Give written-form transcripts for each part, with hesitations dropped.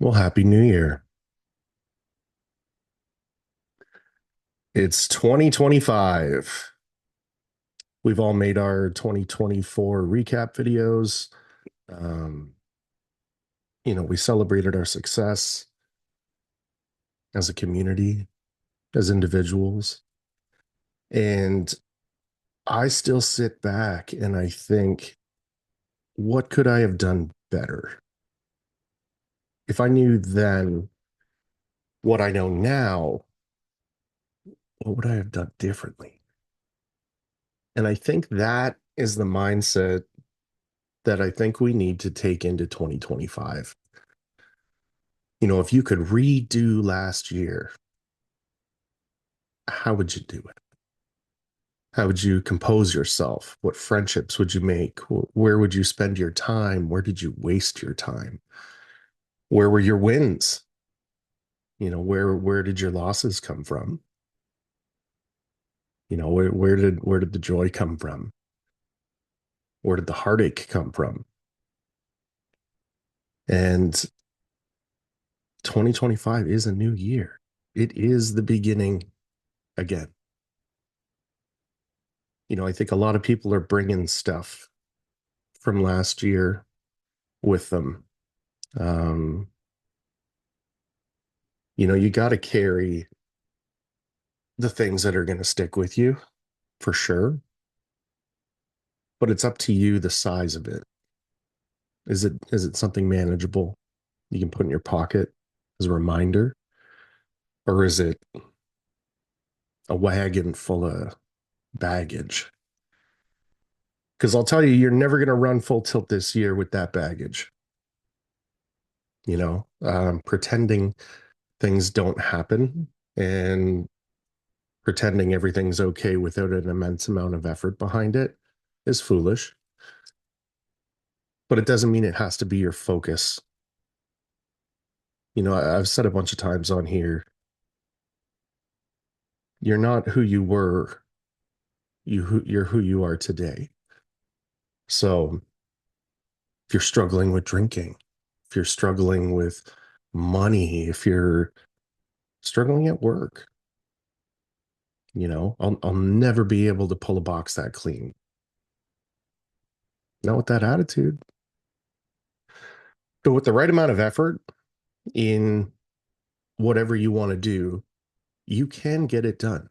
Well, Happy New Year. It's 2025. We've all made our 2024 recap videos. Um, we celebrated our success as a community, as individuals. And I still sit back and I think, what could I have done better? If I knew then what I know now, what would I have done differently? And I think that is the mindset that I think we need to take into 2025. If you could redo last year, how would you do it? How would you compose yourself? What friendships would you make? Where would you spend your time? Where did you waste your time? Where were your wins? Where did your losses come from? Where did the joy come from? Where did the heartache come from? And 2025 is a new year. It is the beginning again. I think a lot of people are bringing stuff from last year with them. Um, you got to carry the things that are going to stick with you for sure, but it's up to you the size of it. Is it something manageable you can put in your pocket as a reminder, or is it a wagon full of baggage? Because I'll tell you, you're never going to run full tilt this year with that baggage. Pretending things don't happen and pretending everything's okay without an immense amount of effort behind it is foolish, but it doesn't mean it has to be your focus. I've said a bunch of times on here, you're not who you were, you're who you are today. So if you're struggling with drinking, if you're struggling with money, if you're struggling at work, I'll never be able to pull a box that clean. Not with that attitude. But with the right amount of effort in whatever you want to do, you can get it done.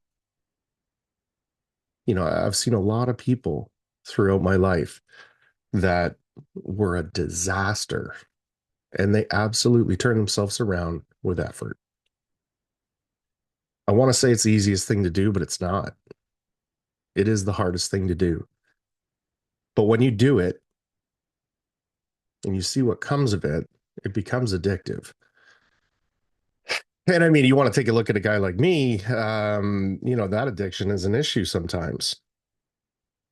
I've seen a lot of people throughout my life that were a disaster and they absolutely turned themselves around with effort. I want to say it's the easiest thing to do, but it's not. It is the hardest thing to do. But when you do it and you see what comes of it, it becomes addictive. And I mean, you want to take a look at a guy like me, that addiction is an issue sometimes.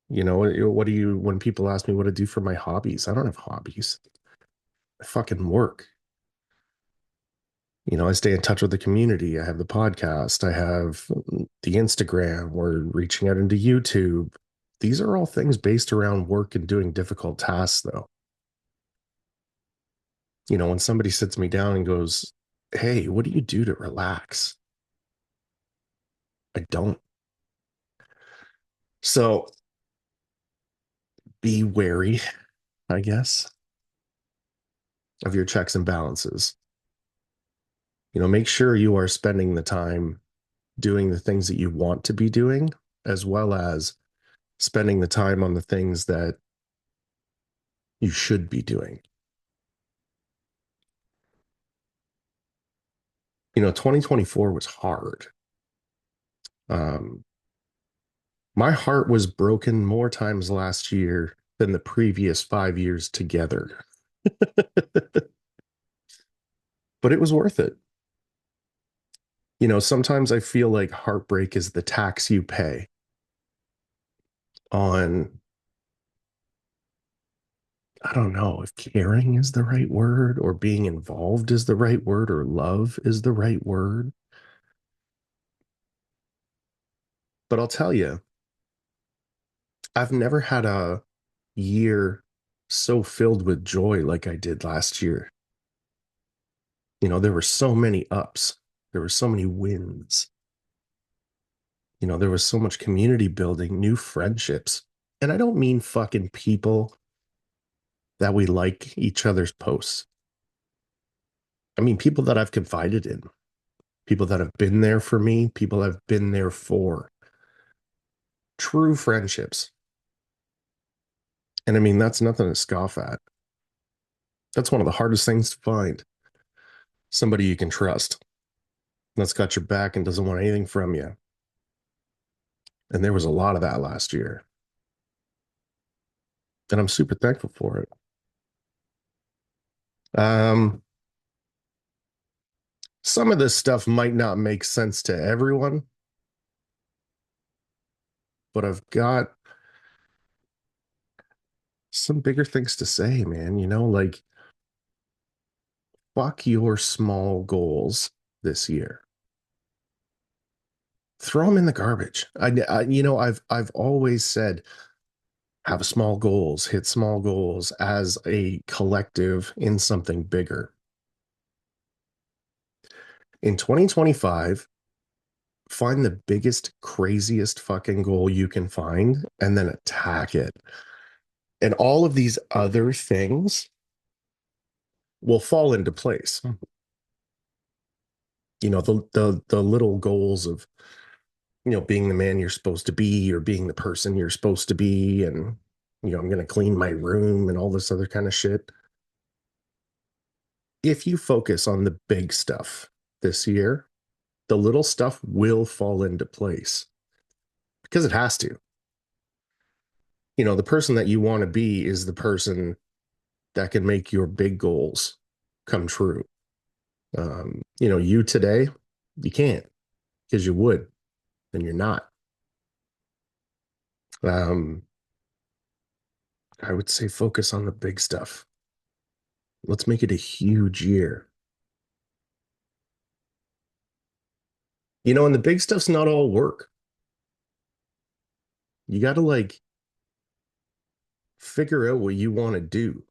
What do you, when people ask me what to do for my hobbies, I don't have hobbies. I fucking work. I stay in touch with the community. I have the podcast. I have the Instagram. We're reaching out into YouTube. These are all things based around work and doing difficult tasks, though. When somebody sits me down and goes, "Hey, what do you do to relax?" I don't. So be wary, I guess, of your checks and balances. Make sure you are spending the time doing the things that you want to be doing, as well as spending the time on the things that you should be doing. 2024 was hard. Um, my heart was broken more times last year than the previous 5 years together, but it was worth it. Sometimes I feel like heartbreak is the tax you pay on, I don't know if caring is the right word or being involved is the right word or love is the right word. But I'll tell you, I've never had a year so filled with joy like I did last year. There were so many ups, there were so many wins, there was so much community building, new friendships. And I don't mean fucking people that we like each other's posts. I mean people that I've confided in, people that have been there for me, people I've been there for. True friendships. And I mean, that's nothing to scoff at. That's one of the hardest things to find. Somebody you can trust, that's got your back and doesn't want anything from you. And there was a lot of that last year. And I'm super thankful for it. Um, some of this stuff might not make sense to everyone, but I've got some bigger things to say, man. Like, fuck your small goals this year. Throw them in the garbage. I've always said, have small goals, hit small goals as a collective in something bigger. In 2025, find the biggest, craziest fucking goal you can find and then attack it. And all of these other things will fall into place. The little goals of, being the man you're supposed to be or being the person you're supposed to be. And, I'm going to clean my room and all this other kind of shit. If you focus on the big stuff this year, the little stuff will fall into place because it has to. The person that you want to be is the person that can make your big goals come true. You today, you can't because you would, and you're not. Um, I would say focus on the big stuff. Let's make it a huge year. And the big stuff's not all work. You got to like figure out what you want to do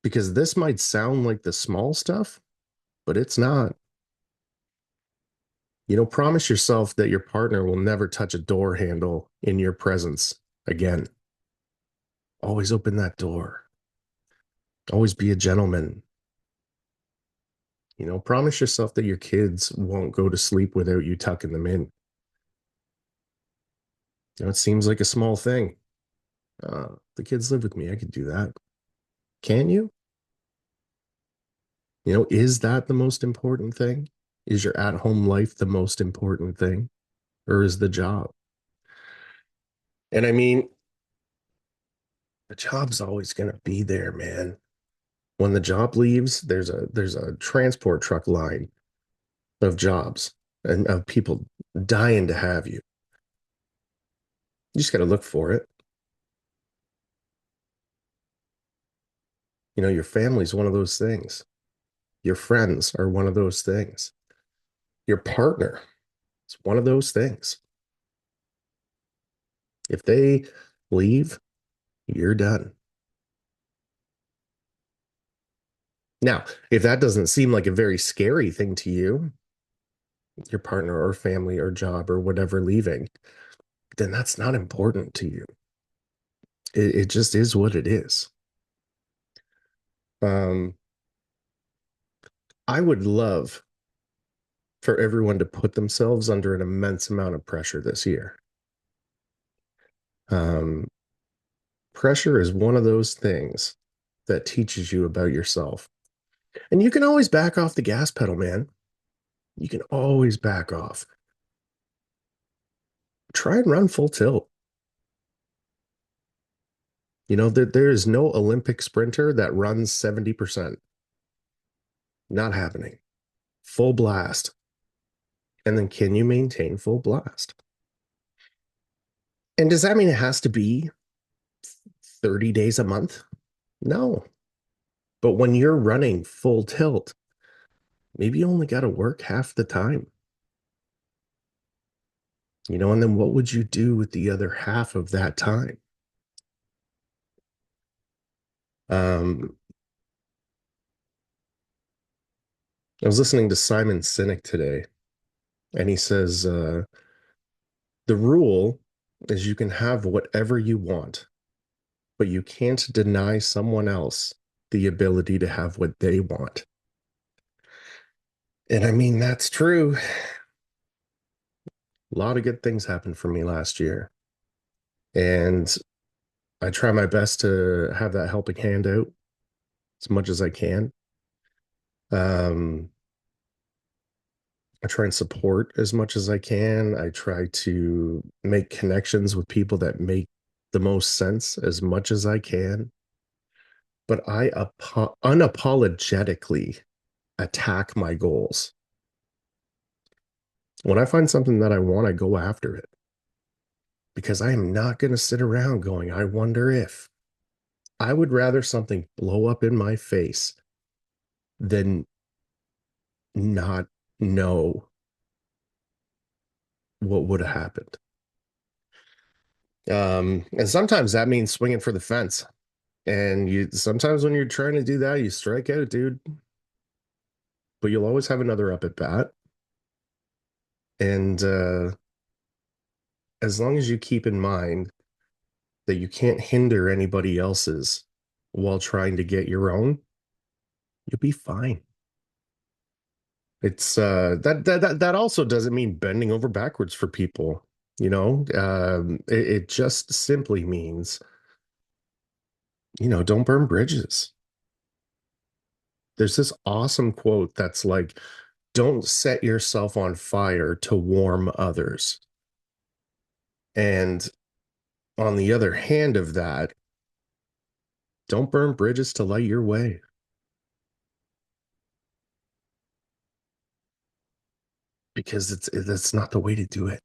because this might sound like the small stuff, but it's not. Promise yourself that your partner will never touch a door handle in your presence again. Always open that door. Always be a gentleman. Promise yourself that your kids won't go to sleep without you tucking them in. It seems like a small thing. The kids live with me. I could do that. Can you? Is that the most important thing? Is your at-home life the most important thing? Or is the job? And I mean, the job's always going to be there, man. When the job leaves, there's a transport truck line of jobs and of people dying to have you. You just got to look for it. Your family's one of those things. Your friends are one of those things. Your partner is one of those things. If they leave, you're done. Now, if that doesn't seem like a very scary thing to you, your partner or family or job or whatever leaving, then that's not important to you. It just is what it is. Um, I would love for everyone to put themselves under an immense amount of pressure this year. Um, Pressure is one of those things that teaches you about yourself. And you can always back off the gas pedal, man. You can always back off. Try and run full tilt. There is no Olympic sprinter that runs 70%. Not happening. Full blast. And then can you maintain full blast? And does that mean it has to be 30 days a month? No. But when you're running full tilt, maybe you only got to work half the time. And then what would you do with the other half of that time? Um, I was listening to Simon Sinek today, and he says the rule is you can have whatever you want, but you can't deny someone else the ability to have what they want. And I mean, that's true. A lot of good things happened for me last year. And I try my best to have that helping hand out as much as I can. Um, I try and support as much as I can. I try to make connections with people that make the most sense as much as I can. But I unapologetically attack my goals. When I find something that I want, I go after it because I am not going to sit around going, I wonder if. I would rather something blow up in my face than not know what would have happened. And sometimes that means swinging for the fence. And you sometimes when you're trying to do that, you strike out, dude. But you'll always have another up at bat. And as long as you keep in mind that you can't hinder anybody else's while trying to get your own, you'll be fine. It's that also doesn't mean bending over backwards for people, you know. It just simply means, don't burn bridges. There's this awesome quote that's like, don't set yourself on fire to warm others. And on the other hand of that, don't burn bridges to light your way. Because that's not the way to do it.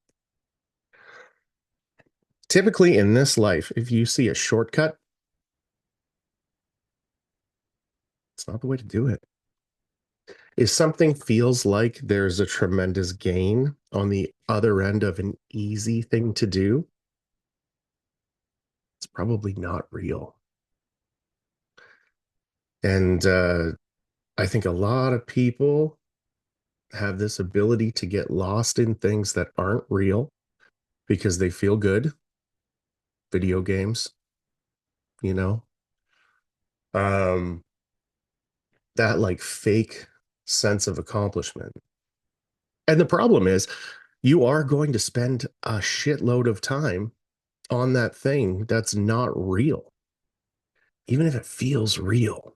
Typically in this life, if you see a shortcut, it's not the way to do it. If something feels like there's a tremendous gain on the other end of an easy thing to do, it's probably not real. And I think a lot of people have this ability to get lost in things that aren't real because they feel good. Video games, you know, um, that like fake sense of accomplishment. And the problem is, you are going to spend a shitload of time on that thing that's not real, even if it feels real.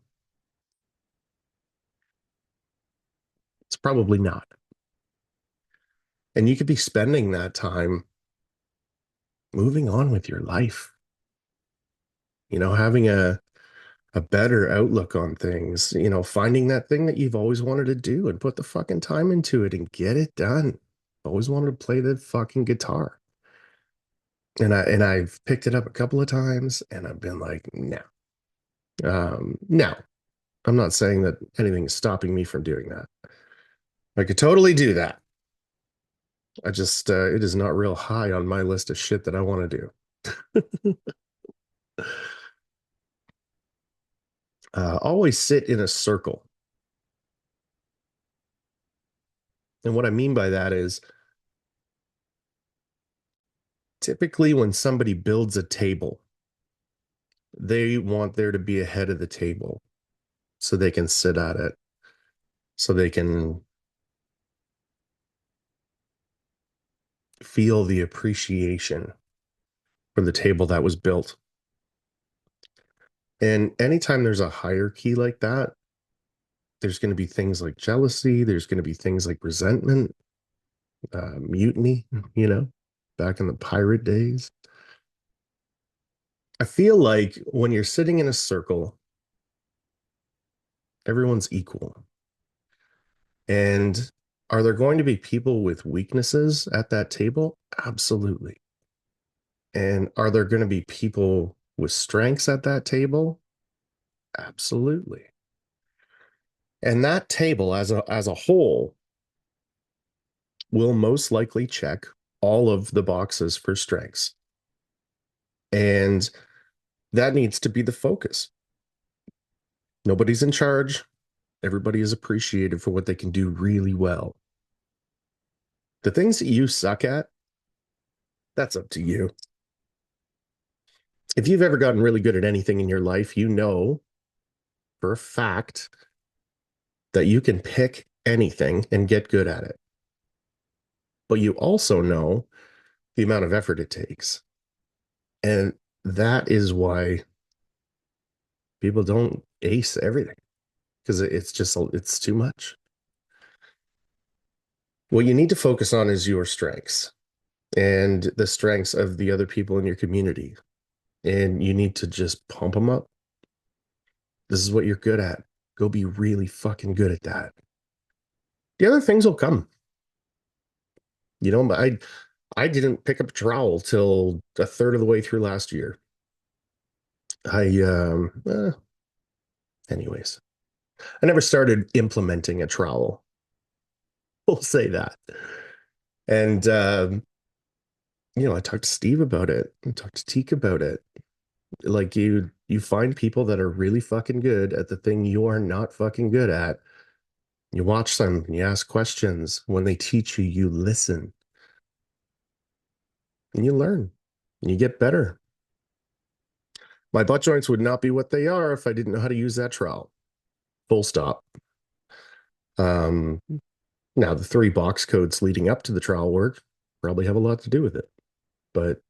It's probably not. And you could be spending that time moving on with your life, having a better outlook on things, finding that thing that you've always wanted to do and put the fucking time into it and get it done. Always wanted to play the fucking guitar. And I've picked it up a couple of times and I've been like, no. No, I'm not saying that anything is stopping me from doing that. I could totally do that. I just it is not real high on my list of shit that I want to do. Always sit in a circle. And what I mean by that is typically when somebody builds a table, they want there to be a head of the table so they can sit at it, so they can feel the appreciation for the table that was built. And anytime there's a hierarchy like that, there's going to be things like jealousy, there's going to be things like resentment, mutiny, back in the pirate days. I feel like when you're sitting in a circle, everyone's equal. And are there going to be people with weaknesses at that table? Absolutely. And are there going to be people with strengths at that table? Absolutely. And that table as a whole will most likely check all of the boxes for strengths. And that needs to be the focus. Nobody's in charge. Everybody is appreciated for what they can do really well. The things that you suck at, that's up to you. If you've ever gotten really good at anything in your life, you know for a fact that you can pick anything and get good at it. But you also know the amount of effort it takes. And that is why people don't ace everything, because it's too much. What you need to focus on is your strengths and the strengths of the other people in your community. And you need to just pump them up. This is what you're good at. Go be really fucking good at that. The other things will come. I didn't pick up a trowel till a third of the way through last year. Anyways, I never started implementing a trowel. We'll say that. And I talked to Steve about it. I talked to Teak about it. Like you find people that are really fucking good at the thing you are not fucking good at. You watch them and you ask questions. When they teach you, you listen. And you learn. And you get better. My butt joints would not be what they are if I didn't know how to use that trowel. Full stop. Now the 3 box codes leading up to the trowel work probably have a lot to do with it. But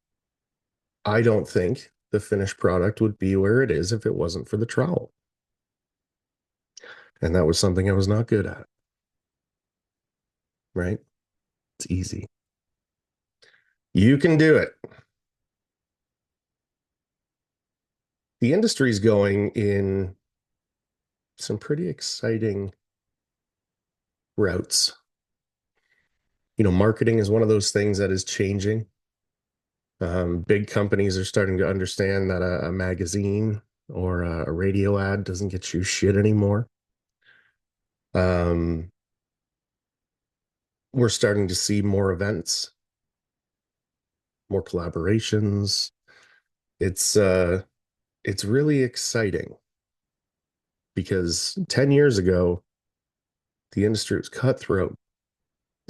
I don't think the finished product would be where it is if it wasn't for the trowel. And that was something I was not good at. Right? It's easy. You can do it. The industry's going in some pretty exciting routes. Marketing is one of those things that is changing. Big companies are starting to understand that a magazine or a radio ad doesn't get you shit anymore. We're starting to see more events, more collaborations. It's really exciting because 10 years ago, the industry was cutthroat.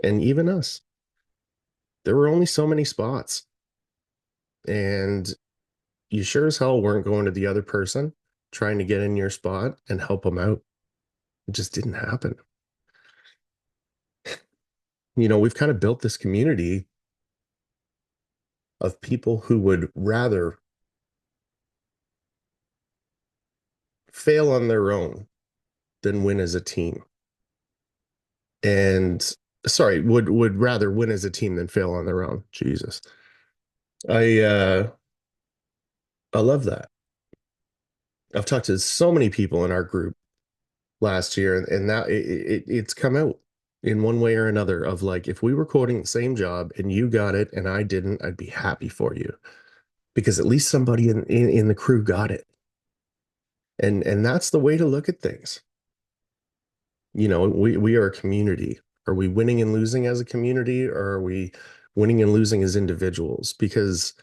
And even us, there were only so many spots. And you sure as hell weren't going to the other person trying to get in your spot and help them out. It just didn't happen. We've kind of built this community of people who would rather fail on their own than win as a team. And sorry, would rather win as a team than fail on their own. Jesus. I love that. I've talked to so many people in our group last year, and now it's come out in one way or another of like, if we were quoting the same job and you got it and I didn't, I'd be happy for you because at least somebody in the crew got it. And that's the way to look at things. We are a community. Are we winning and losing as a community, or are we winning and losing as individuals? Because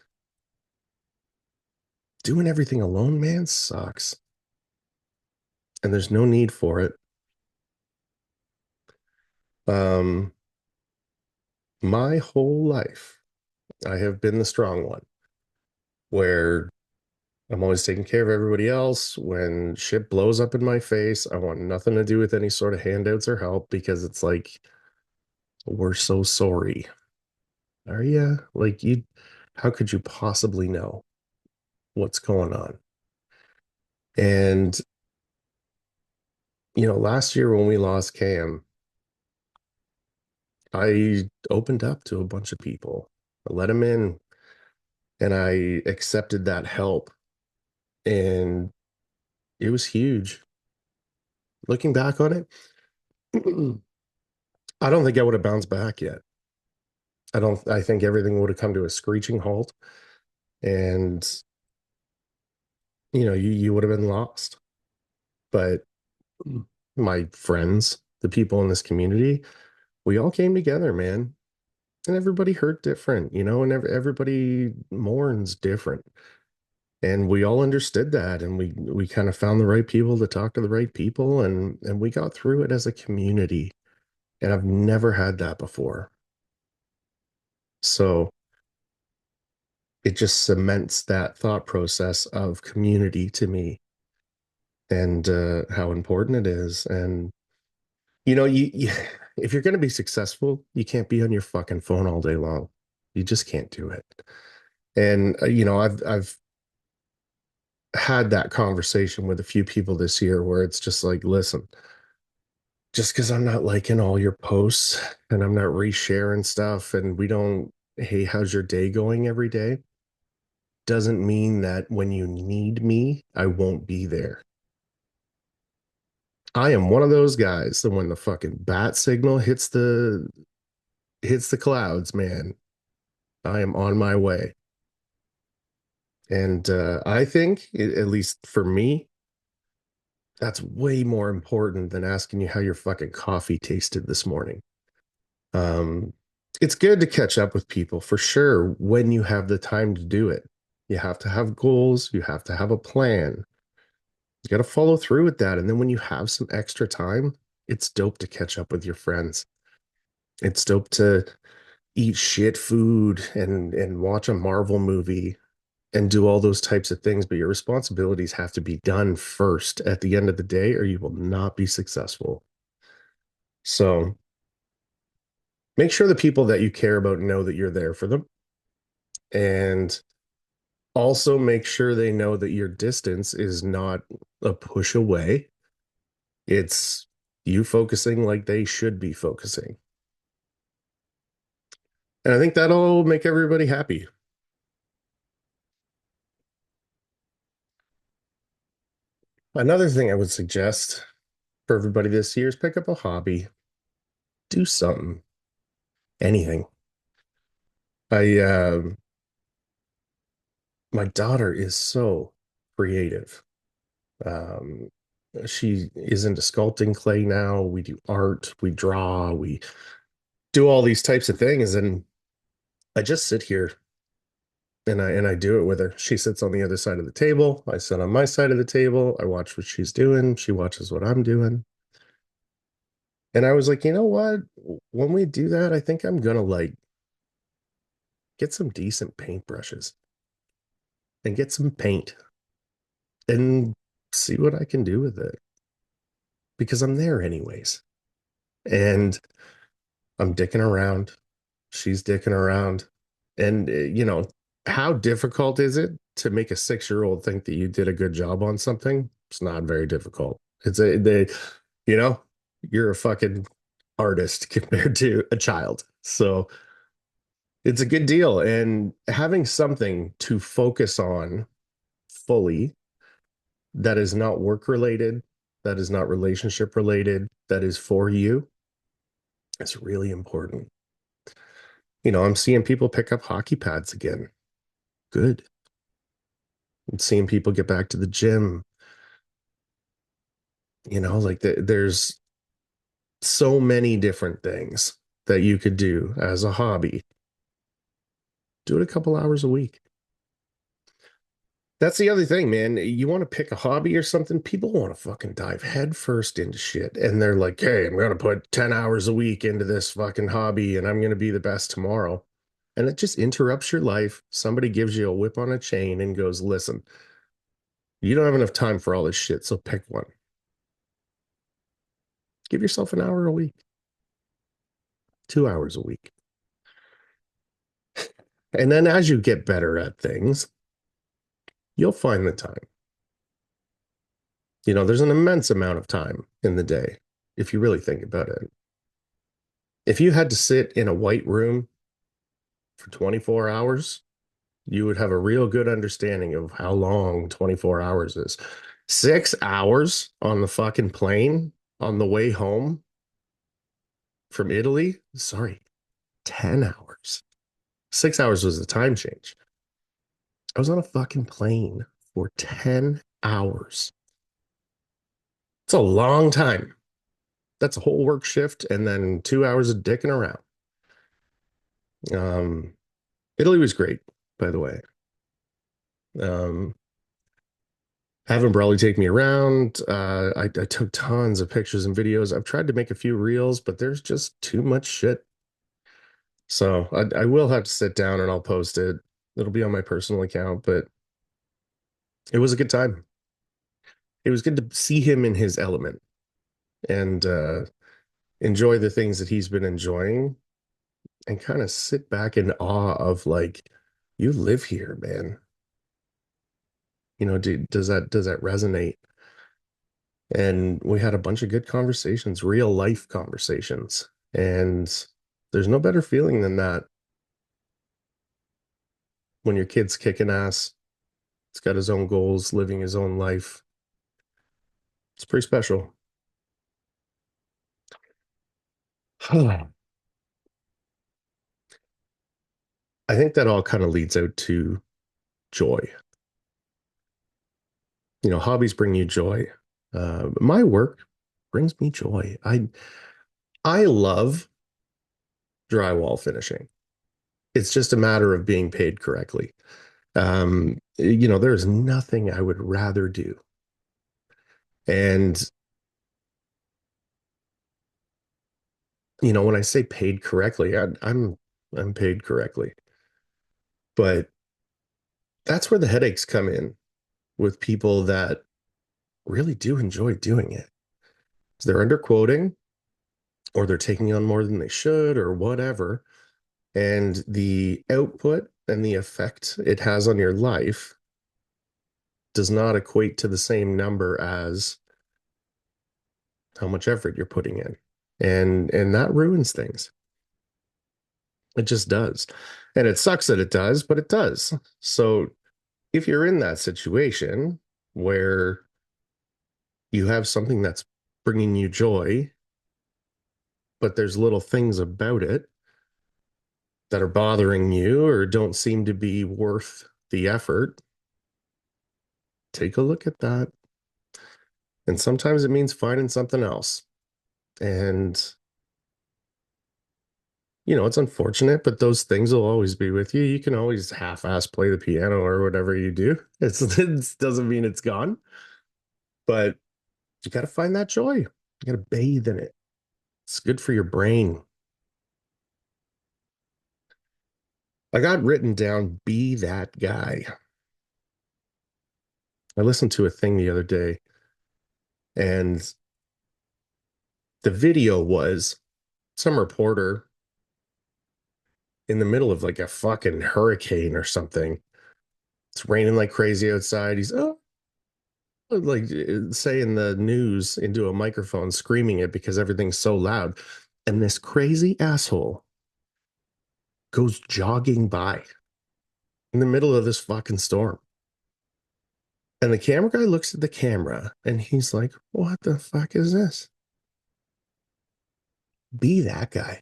doing everything alone, man, sucks. And there's no need for it. My whole life, I have been the strong one, where I'm always taking care of everybody else. When shit blows up in my face, I want nothing to do with any sort of handouts or help because it's like, we're so sorry. Are you? Like, how could you possibly know what's going on? And, last year when we lost Cam, I opened up to a bunch of people. I let them in and I accepted that help. And it was huge. Looking back on it, I don't think I would have bounced back yet. I think everything would have come to a screeching halt and you would have been lost. But my friends, the people in this community, we all came together, man. And everybody hurt different, and everybody mourns different. And we all understood that, and we kind of found the right people to talk to the right people, and we got through it as a community. And I've never had that before. So it just cements that thought process of community to me, and how important it is. And you if you're going to be successful, you can't be on your fucking phone all day long. You just can't do it. And I've had that conversation with a few people this year where it's just like, listen, just because I'm not liking all your posts and I'm not resharing stuff, and we don't, hey, how's your day going every day, doesn't mean that when you need me, I won't be there. I am one of those guys that when the fucking bat signal hits the clouds, man, I am on my way. And I think, at least for me, that's way more important than asking you how your fucking coffee tasted this morning. Um, it's good to catch up with people for sure when you have the time to do it. You have to have goals, you have to have a plan. You got to follow through with that. And then when you have some extra time, it's dope to catch up with your friends. It's dope to eat shit food and watch a Marvel movie and do all those types of things, but your responsibilities have to be done first at the end of the day, or you will not be successful. So make sure the people that you care about know that you're there for them. And also make sure they know that your distance is not a push away. It's you focusing like they should be focusing. And I think that'll make everybody happy. Another thing I would suggest for everybody this year is pick up a hobby, do something, anything. I My daughter is so creative. Um, she is into sculpting clay now. We do art, we draw, we do all these types of things, and I just sit here and I do it with her. She sits on the other side of the table. I sit on my side of the table. I watch what she's doing. She watches what I'm doing. And I was like, you know what? When we do that, I think I'm gonna like get some decent paintbrushes and get some paint and see what I can do with it because I'm there anyways. And I'm dicking around. She's dicking around. And, how difficult is it to make a 6-year-old think that you did a good job on something? It's not very difficult. You know, you're a fucking artist compared to a child. So it's a good deal. And having something to focus on fully that is not work related, that is not relationship related, that is for you, it's really important. I'm seeing people pick up hockey pads again. Good. I'm seeing people get back to the gym. Like there's so many different things that you could do as a hobby. Do it a couple hours a week. That's the other thing, man. You want to pick a hobby or something, people want to fucking dive headfirst into shit. And they're like, hey, I'm going to put 10 hours a week into this fucking hobby and I'm going to be the best tomorrow. And it just interrupts your life. Somebody gives you a whip on a chain and goes, listen, you don't have enough time for all this shit. So pick one. Give yourself an hour a week, 2 hours a week. And then as you get better at things, you'll find the time. There's an immense amount of time in the day if you really think about it. If you had to sit in a white room for 24 hours, you would have a real good understanding of how long 24 hours is. 6 hours on the fucking plane on the way home from Italy. Sorry, 10 hours. 6 hours was the time change. I was on a fucking plane for 10 hours. It's a long time. That's a whole work shift and then 2 hours of dicking around. Um, Italy was great, by the way. Um, Having Brawley take me around. I took tons of pictures and videos. I've tried to make a few reels, but there's just too much shit. So I will have to sit down and I'll post it. It'll be on my personal account, but it was a good time. It was good to see him in his element and enjoy the things that he's been enjoying and kind of sit back in awe of like, you live here, man. Does that resonate? And we had a bunch of good conversations, real life conversations. And there's no better feeling than that when your kid's kicking ass. He's got his own goals, living his own life. It's pretty special. I think that all kind of leads out to joy. Hobbies bring you joy. My work brings me joy. I love drywall finishing. It's just a matter of being paid correctly. There's nothing I would rather do. And, when I say paid correctly, I'm paid correctly. But that's where the headaches come in with people that really do enjoy doing it. So they're underquoting or they're taking on more than they should or whatever. And the output and the effect it has on your life does not equate to the same number as how much effort you're putting in. And that ruins things. It just does. And it sucks that it does, but it does. So if you're in that situation where you have something that's bringing you joy, but there's little things about it that are bothering you or don't seem to be worth the effort, take a look at that. And sometimes it means finding something else. And, it's unfortunate, but those things will always be with you. You can always half-ass play the piano or whatever you do. It doesn't mean it's gone, but you got to find that joy. You got to bathe in it. It's good for your brain. I got written down, be that guy. I listened to a thing the other day, and the video was some reporter in the middle of like a fucking hurricane or something. It's raining like crazy outside. He's like saying the news into a microphone, screaming it because everything's so loud. And this crazy asshole goes jogging by in the middle of this fucking storm. And the camera guy looks at the camera and he's like, what the fuck is this? Be that guy.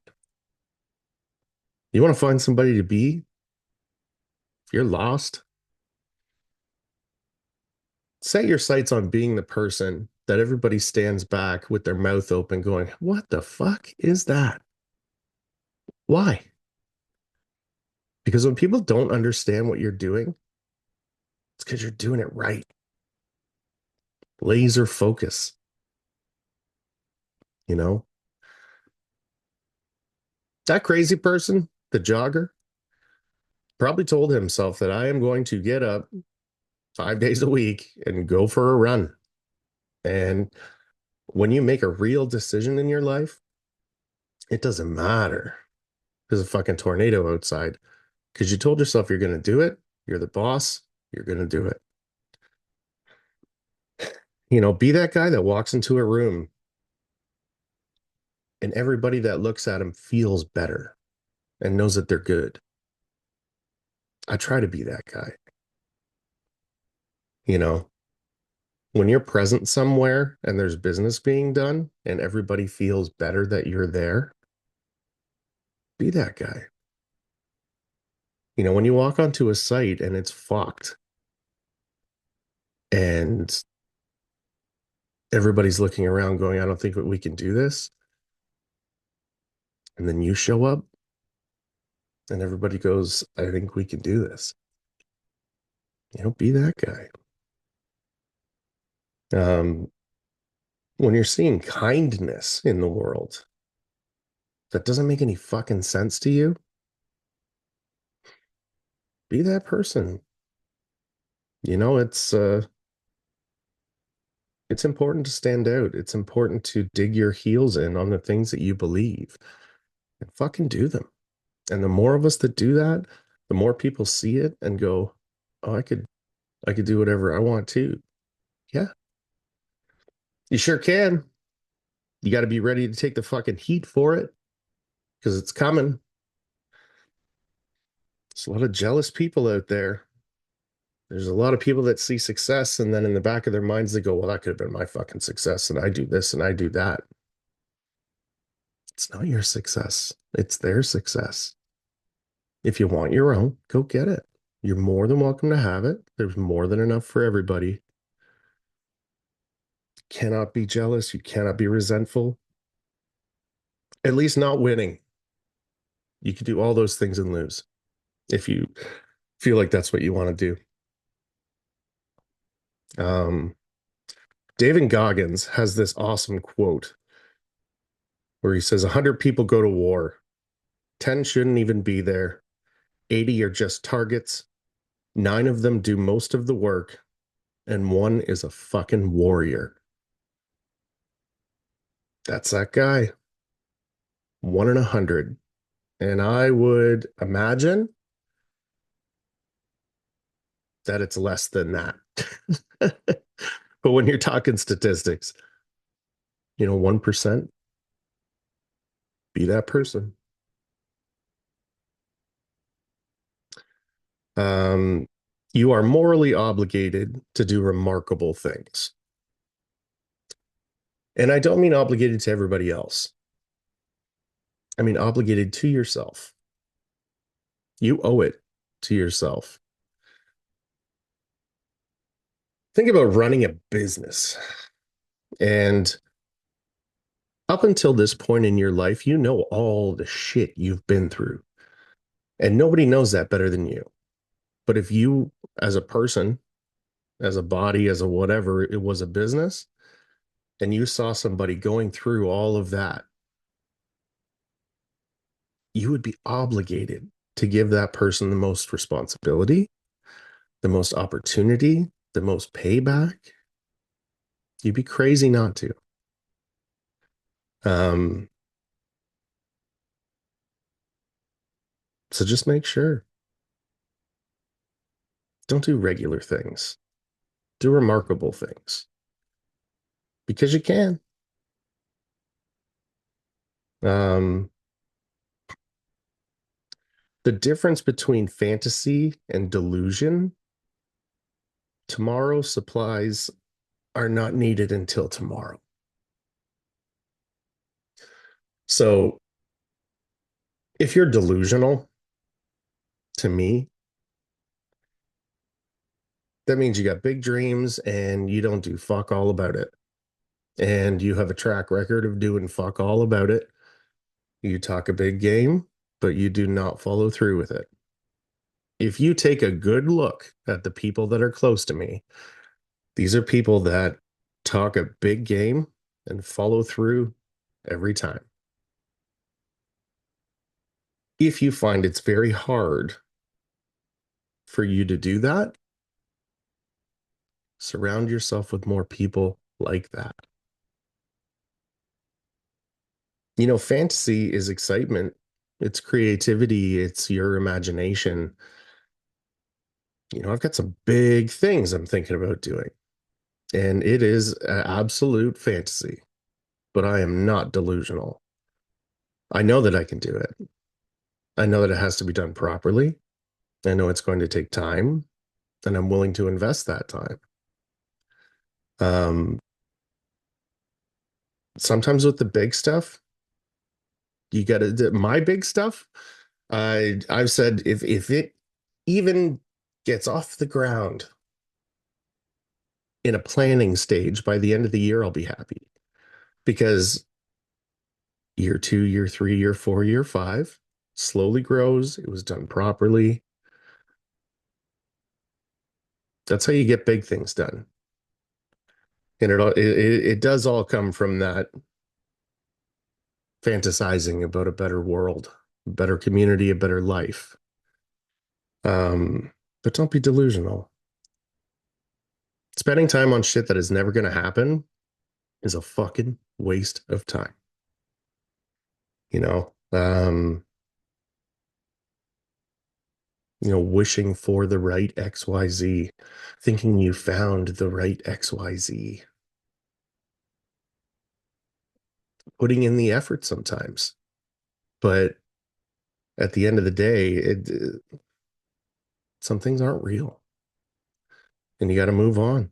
You want to find somebody to be? If you're lost, set your sights on being the person that everybody stands back with their mouth open, going, what the fuck is that? Why? Because when people don't understand what you're doing, it's because you're doing it right. Laser focus, you know? That crazy person, the jogger, probably told himself that I am going to get up 5 days a week and go for a run. And when you make a real decision in your life, it doesn't matter. There's a fucking tornado outside because you told yourself you're going to do it. You're the boss. You're going to do it. Be that guy that walks into a room and everybody that looks at him feels better and knows that they're good. I try to be that guy. You know, when you're present somewhere and there's business being done and everybody feels better that you're there, be that guy. When you walk onto a site and it's fucked and everybody's looking around going, I don't think we can do this. And then you show up and everybody goes, I think we can do this. Be that guy. Um, when you're seeing kindness in the world that doesn't make any fucking sense to you, be that person. You know, it's important to stand out. It's important to dig your heels in on the things that you believe and fucking do them. And the more of us that do that, the more people see it and go, "Oh, I could do whatever I want to." Yeah, you sure can. You got to be ready to take the fucking heat for it because it's coming. There's a lot of jealous people out there. There's a lot of people that see success and then in the back of their minds they go, "Well, that could have been my fucking success and I do this and I do that." It's not your success. It's their success. If you want your own, go get it. You're more than welcome to have it. There's more than enough for everybody. Cannot be jealous. You cannot be resentful. At least not winning. You could do all those things and lose if you feel like that's what you want to do. David Goggins has this awesome quote where he says 100 people go to war. 10 shouldn't even be there. 80 are just targets. 9 of them do most of the work. And 1 is a fucking warrior. That's that guy. 1 in 100. And I would imagine that it's less than that. But when you're talking statistics, 1%, be that person. Um, you are morally obligated to do remarkable things. And I don't mean obligated to everybody else. I mean obligated to yourself. You owe it to yourself. Think about running a business. And up until this point in your life, you know all the shit you've been through. And nobody knows that better than you. But if you, as a person, as a body, as a whatever, it was a business, and you saw somebody going through all of that, you would be obligated to give that person the most responsibility, the most opportunity, the most payback. You'd be crazy not to. Um, so just make sure. Don't do regular things. Do remarkable things because you can. Um, the difference between fantasy and delusion, tomorrow's supplies are not needed until tomorrow. So if you're delusional, to me, that means you got big dreams and you don't do fuck all about it. And you have a track record of doing fuck all about it. You talk a big game, but you do not follow through with it. If you take a good look at the people that are close to me, these are people that talk a big game and follow through every time. If you find it's very hard for you to do that, surround yourself with more people like that. Fantasy is excitement, it's creativity, it's your imagination. I've got some big things I'm thinking about doing, and it is an absolute fantasy, but I am not delusional. I know that I can do it. I know that it has to be done properly. I know it's going to take time, and I'm willing to invest that time. Um, Sometimes with the big stuff, you got to my big stuff. I've said if it even gets off the ground in a planning stage by the end of the year, I'll be happy because year 2, year 3, year 4, year 5 slowly grows. It was done properly. That's how you get big things done. And it does all come from that fantasizing about a better world, a better community, a better life. But don't be delusional. Spending time on shit that is never going to happen is a fucking waste of time. You know, wishing for the right XYZ, thinking you found the right XYZ, putting in the effort sometimes. But at the end of the day, some things aren't real and you got to move on.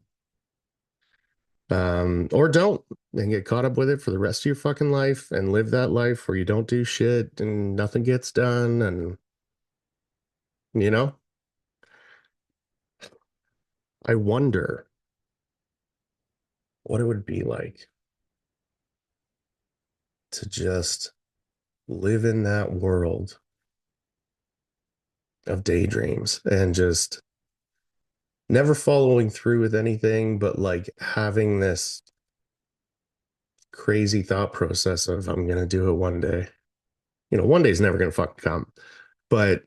Or don't and get caught up with it for the rest of your fucking life and live that life where you don't do shit and nothing gets done. And, you know, I wonder what it would be like to just live in that world of daydreams and just never following through with anything, but like having this crazy thought process of I'm gonna do it one day. One day's never gonna fucking come, but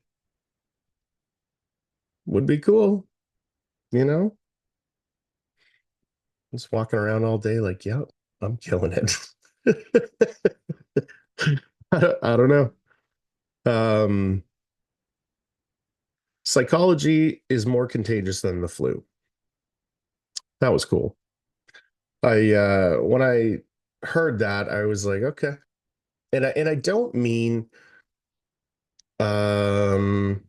would be cool, you know? Just walking around all day like, yep, I'm killing it. I don't know. Um, Psychology is more contagious than the flu. That was cool. I when I heard that, I was like, okay. And I don't mean um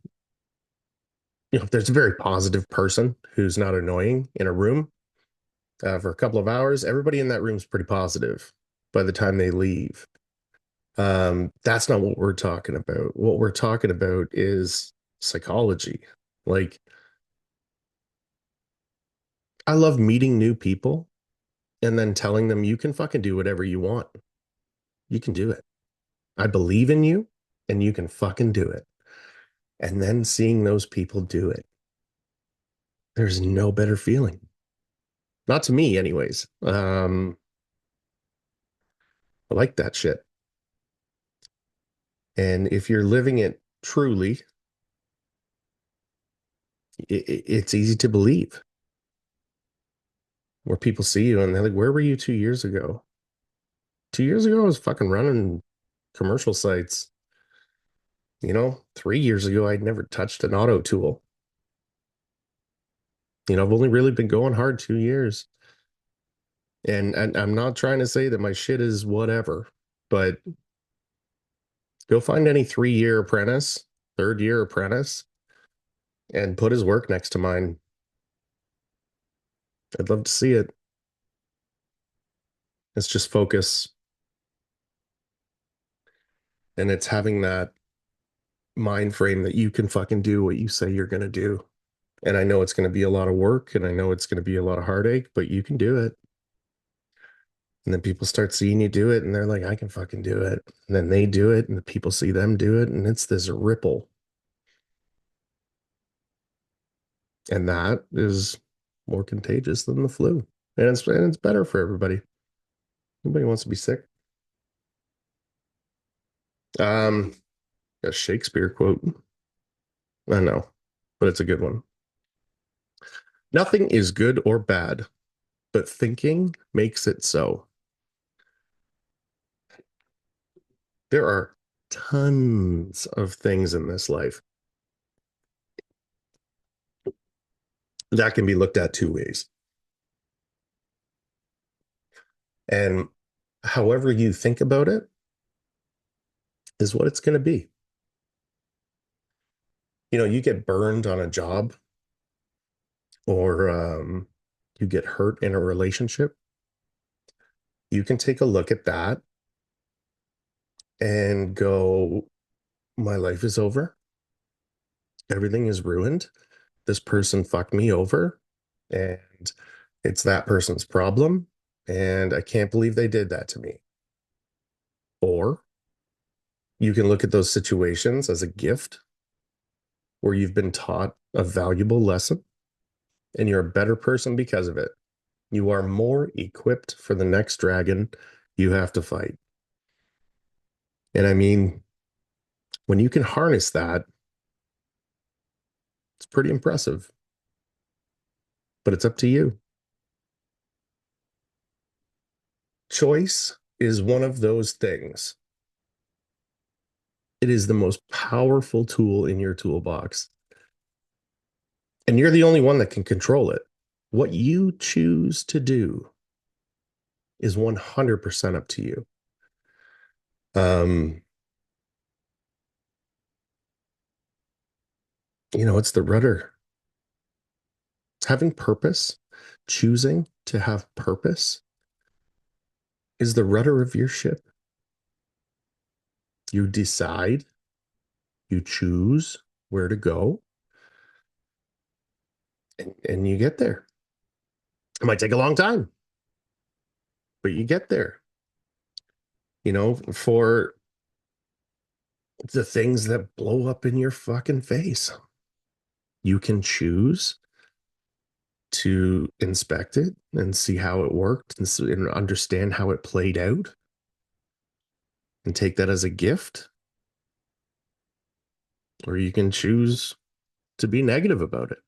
if there's a very positive person who's not annoying in a room for a couple of hours, everybody in that room is pretty positive by the time they leave. That's not what we're talking about. What we're talking about is psychology. Like, I love meeting new people and then telling them you can fucking do whatever you want. You can do it. I believe in you and you can fucking do it. And then seeing those people do it, there's no better feeling. Not to me, anyways. I like that shit. And if you're living it truly, it's easy to believe where people see you and they're like, where were you 2 years ago? 2 years ago, I was fucking running commercial sites. 3 years ago, I'd never touched an auto tool. I've only really been going hard 2 years. And I'm not trying to say that my shit is whatever, but go find any 3-year apprentice, third year apprentice, and put his work next to mine. I'd love to see it. It's just focus. And it's having that mind frame that you can fucking do what you say you're going to do. And I know it's going to be a lot of work and I know it's going to be a lot of heartache, but you can do it. And then people start seeing you do it and they're like, I can fucking do it. And then they do it and the people see them do it. And it's this ripple. And that is more contagious than the flu. And it's better for everybody. Nobody wants to be sick. Um, a Shakespeare quote. I know, but it's a good one. Nothing is good or bad, but thinking makes it so. There are tons of things in this life that can be looked at two ways. And however you think about it is what it's going to be. You get burned on a job or you get hurt in a relationship. You can take a look at that and go, my life is over. Everything is ruined. This person fucked me over and it's that person's problem. And I can't believe they did that to me. Or you can look at those situations as a gift where you've been taught a valuable lesson and you're a better person because of it. You are more equipped for the next dragon you have to fight. And I mean, when you can harness that, it's pretty impressive, but it's up to you. Choice is one of those things. It is the most powerful tool in your toolbox. And you're the only one that can control it. What you choose to do is 100% up to you. Um, it's the rudder. Having purpose, choosing to have purpose is the rudder of your ship. You decide, you choose where to go, and you get there. It might take a long time, but you get there. For the things that blow up in your fucking face, you can choose to inspect it and see how it worked and understand how it played out and take that as a gift. Or you can choose to be negative about it.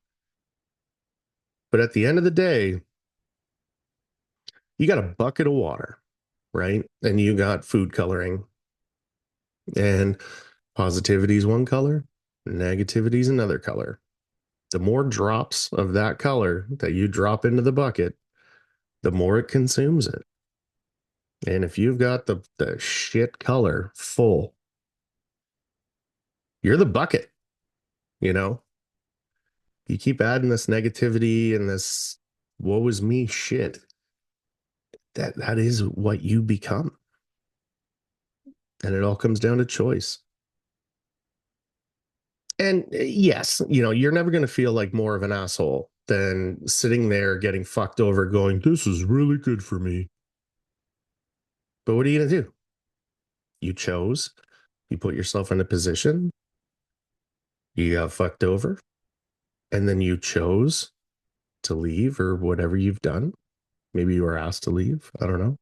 But at the end of the day, you got a bucket of water, right? And you got food coloring, and positivity is one color, negativity is another color. The more drops of that color that you drop into the bucket, the more it consumes it. And if you've got the shit color full, you're the bucket, you know? You keep adding this negativity and this woe is me shit. That is what you become. And it all comes down to choice. And yes, you're never going to feel like more of an asshole than sitting there getting fucked over going, this is really good for me. But what are you going to do? You chose, you put yourself in a position, you got fucked over, and then you chose to leave or whatever you've done. Maybe you were asked to leave. I don't know.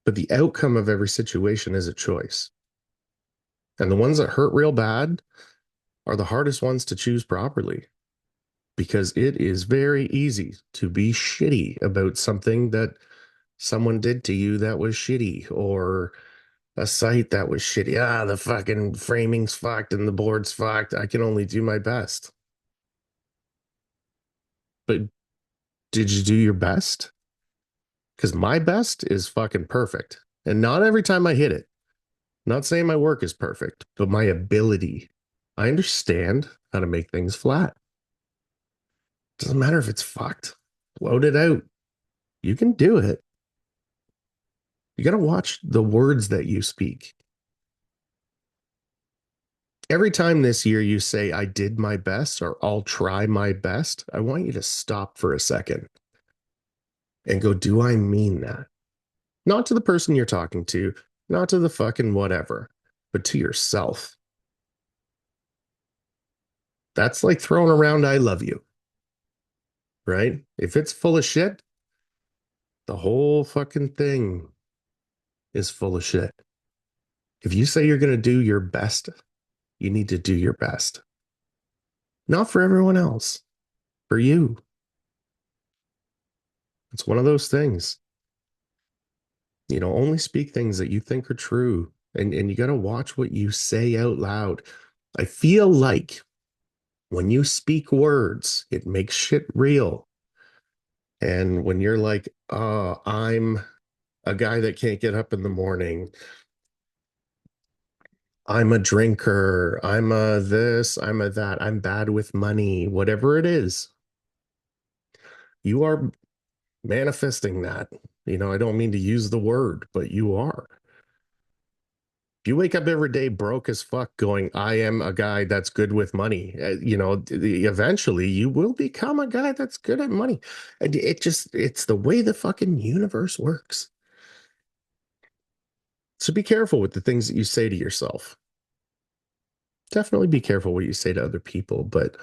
But the outcome of every situation is a choice. And the ones that hurt real bad are the hardest ones to choose properly because it is very easy to be shitty about something that someone did to you that was shitty or a site that was shitty. The fucking framing's fucked and the board's fucked. I can only do my best. But did you do your best? Because my best is fucking perfect. And not every time I hit it. Not saying my work is perfect, but my ability. I understand how to make things flat. Doesn't matter if it's fucked. Bloat it out. You can do it. You got to watch the words that you speak. Every time this year you say, I did my best or I'll try my best, I want you to stop for a second and go, do I mean that? Not to the person you're talking to, not to the fucking whatever, but to yourself. That's like throwing around, I love you, right? If it's full of shit, the whole fucking thing is full of shit. If you say you're going to do your best, you need to do your best. Not for everyone else, for you. It's one of those things. Only speak things that you think are true. And you got to watch what you say out loud. I feel like when you speak words, it makes shit real. And when you're like, oh, I'm a guy that can't get up in the morning. I'm a drinker. I'm a this, I'm a that. I'm bad with money, whatever it is. You are manifesting that. I don't mean to use the word, but you are. If you wake up every day broke as fuck going, I am a guy that's good with money, eventually you will become a guy that's good at money. And it's the way the fucking universe works. So be careful with the things that you say to yourself. Definitely be careful what you say to other people. But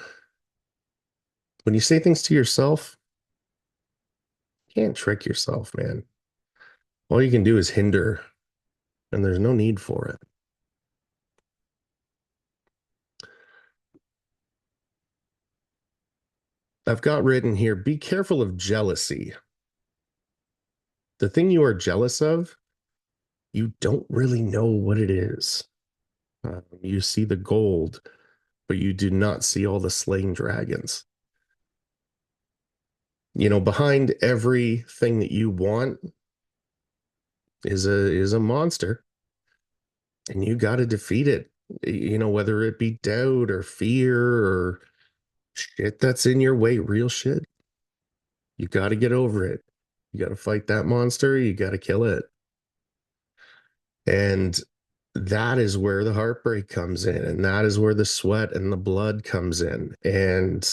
when you say things to yourself, Can't trick yourself, man. All you can do is hinder, and there's no need for it. I've got written here, be careful of jealousy. The thing you are jealous of, you don't really know what it is. You see the gold, but you do not see all the slain dragons. Behind everything that you want is a monster, and you got to defeat it. Whether it be doubt or fear or shit that's in your way, real shit. You got to get over it. You got to fight that monster. You got to kill it. And that is where the heartbreak comes in. And that is where the sweat and the blood comes in. And,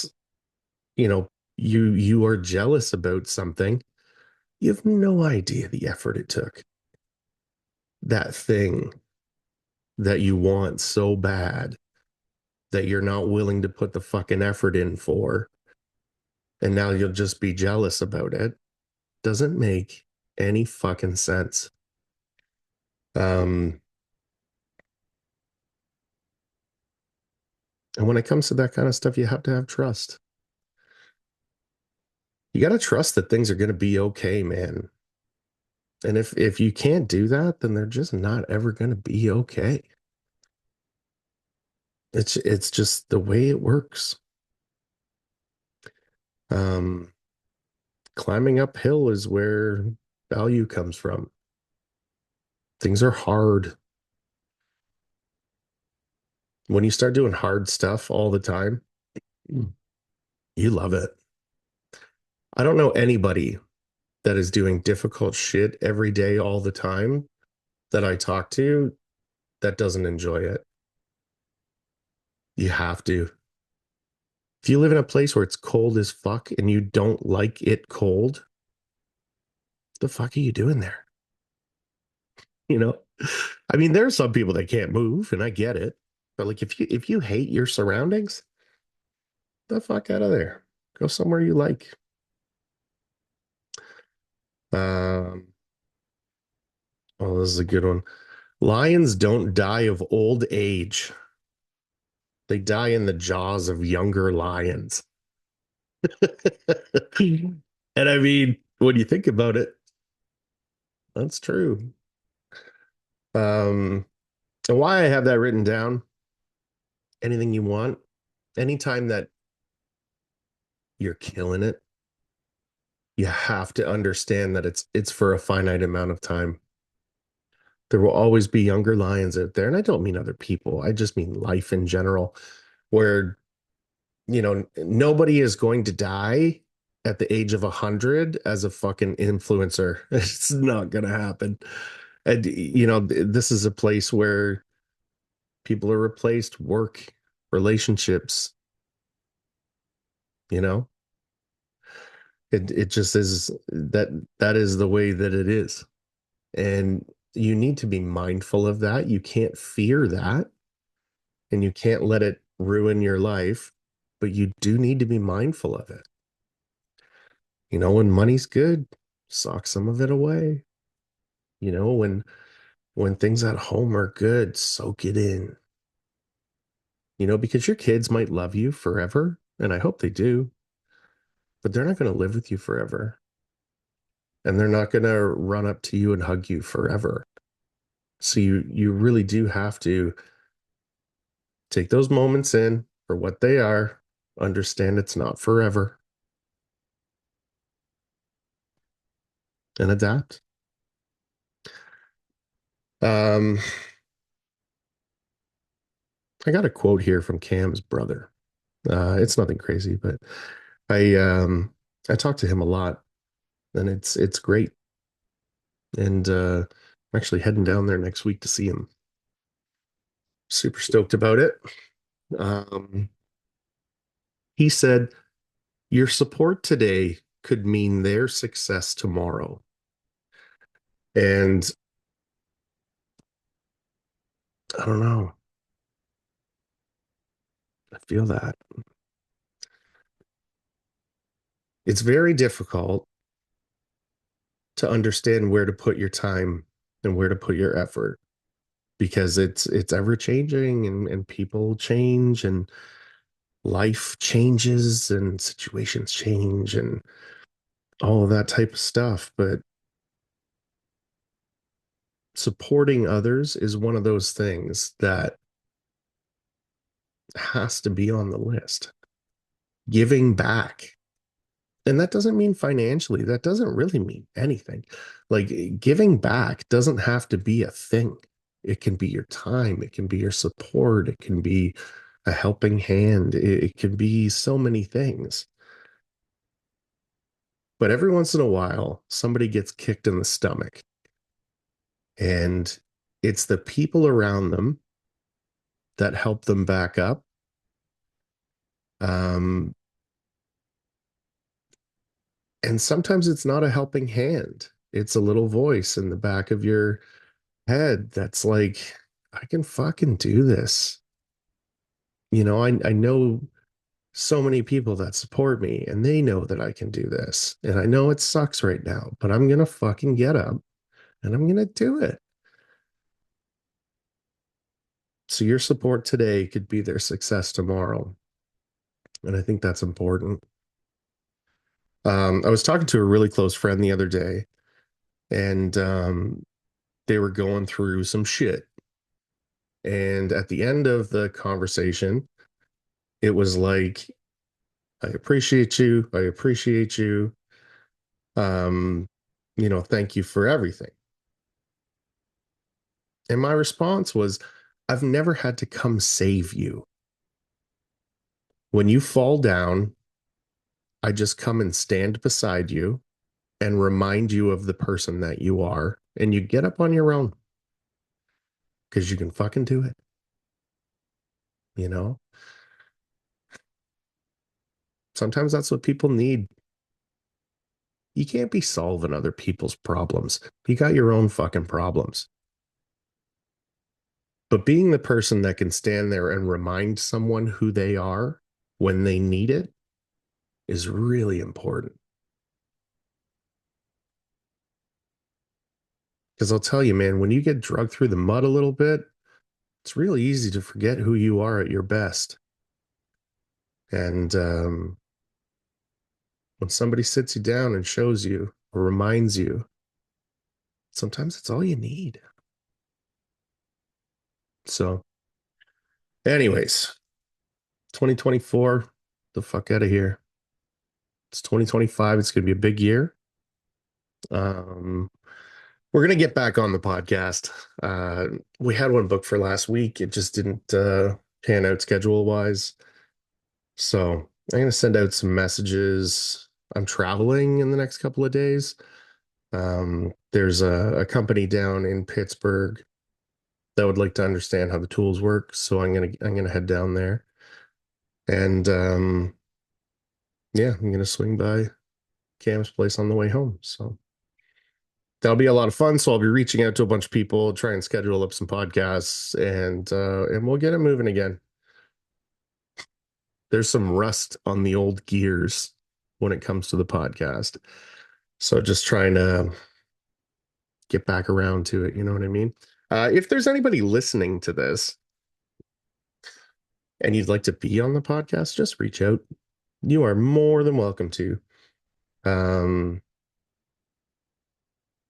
you know, you are jealous about something. You have no idea the effort it took. That thing that you want so bad that you're not willing to put the fucking effort in for. And now you'll just be jealous about it. Doesn't make any fucking sense. Um, and when it comes to that kind of stuff, you have to have trust. You got to trust that things are going to be okay, man. And if you can't do that, then they're just not ever going to be okay. It's just the way it works. Um, Climbing uphill is where value comes from. Things are hard. When you start doing hard stuff all the time, you love it. I don't know anybody that is doing difficult shit every day all the time that I talk to that doesn't enjoy it. You have to. If you live in a place where it's cold as fuck and you don't like it cold, the fuck are you doing there? You know? I mean, there are some people that can't move, and I get it. But like if you hate your surroundings, the fuck out of there. Go somewhere you like. Um, oh, this is a good one. Lions don't die of old age. They die in the jaws of younger lions. And I mean, when you think about it, that's true. Um, and why I have that written down, anything you want, anytime that you're killing it, you have to understand that it's for a finite amount of time. There will always be younger lions out there, and I don't mean other people. I just mean life in general, where nobody is going to die at the age of 100 as a fucking influencer. It's not gonna happen. And this is a place where people are replaced, work, relationships, you know? It just is that is the way that it is. And you need to be mindful of that. You can't fear that and you can't let it ruin your life, but you do need to be mindful of it. When money's good, sock some of it away. When things at home are good, soak it in. Because your kids might love you forever, and I hope they do, but they're not going to live with you forever. And they're not going to run up to you and hug you forever. So you really do have to take those moments in for what they are, understand it's not forever, and adapt. Um, I got a quote here from Cam's brother. It's nothing crazy, but I talk to him a lot, and it's great. And I'm actually heading down there next week to see him. Super stoked about it. Um, he said, "Your support today could mean their success tomorrow." And I don't know. I feel that it's very difficult to understand where to put your time and where to put your effort, because it's ever changing, and people change and life changes and situations change and all of that type of stuff. But supporting others is one of those things that has to be on the list. Giving back. And that doesn't mean financially. That doesn't really mean anything. Like, giving back doesn't have to be a thing. It can be your time, it can be your support, it can be a helping hand, it can be so many things. But every once in a while, somebody gets kicked in the stomach, and it's the people around them that help them back up. Um, and sometimes it's not a helping hand. It's a little voice in the back of your head that's like, I can fucking do this. I know so many people that support me, and they know that I can do this. And I know it sucks right now, but I'm going to fucking get up and I'm going to do it. So your support today could be their success tomorrow. And I think that's important. I was talking to a really close friend the other day, and they were going through some shit. And at the end of the conversation, it was like, I appreciate you. I appreciate you. Um, thank you for everything. And my response was, I've never had to come save you. When you fall down, I just come and stand beside you and remind you of the person that you are. And you get up on your own because you can fucking do it. You know, sometimes that's what people need. You can't be solving other people's problems. You got your own fucking problems. But being the person that can stand there and remind someone who they are when they need it is really important. Because I'll tell you, man, when you get drugged through the mud a little bit, it's really easy to forget who you are at your best. And when somebody sits you down and shows you or reminds you, sometimes it's all you need. So, anyways, 2024, the fuck out of here. It's 2025. It's going to be a big year. Um, we're going to get back on the podcast. We had one booked for last week. It just didn't pan out schedule wise. So I'm going to send out some messages. I'm traveling in the next couple of days. There's a company down in Pittsburgh that would like to understand how the tools work. So I'm gonna head down there. And yeah, I'm gonna swing by Cam's place on the way home. So that'll be a lot of fun. So I'll be reaching out to a bunch of people, try and schedule up some podcasts, and we'll get it moving again. There's some rust on the old gears when it comes to the podcast. So just trying to get back around to it, you know what I mean? If there's anybody listening to this and you'd like to be on the podcast, just reach out. You are more than welcome to. Um,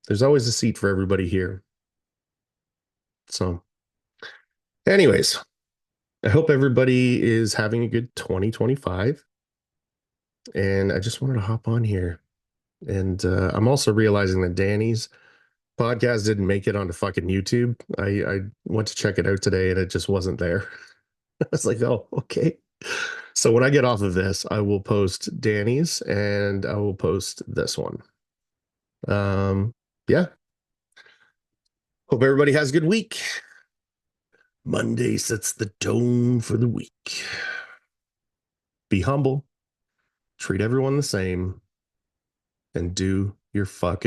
there's always a seat for everybody here. So, anyways, I hope everybody is having a good 2025. And I just wanted to hop on here. And I'm also realizing that Danny's podcast didn't make it onto fucking YouTube. I went to check it out today and it just wasn't there. I was like, oh, okay. So when I get off of this, I will post Danny's and I will post this one. Yeah. Hope everybody has a good week. Monday sets the tone for the week. Be humble, treat everyone the same, and do your fucking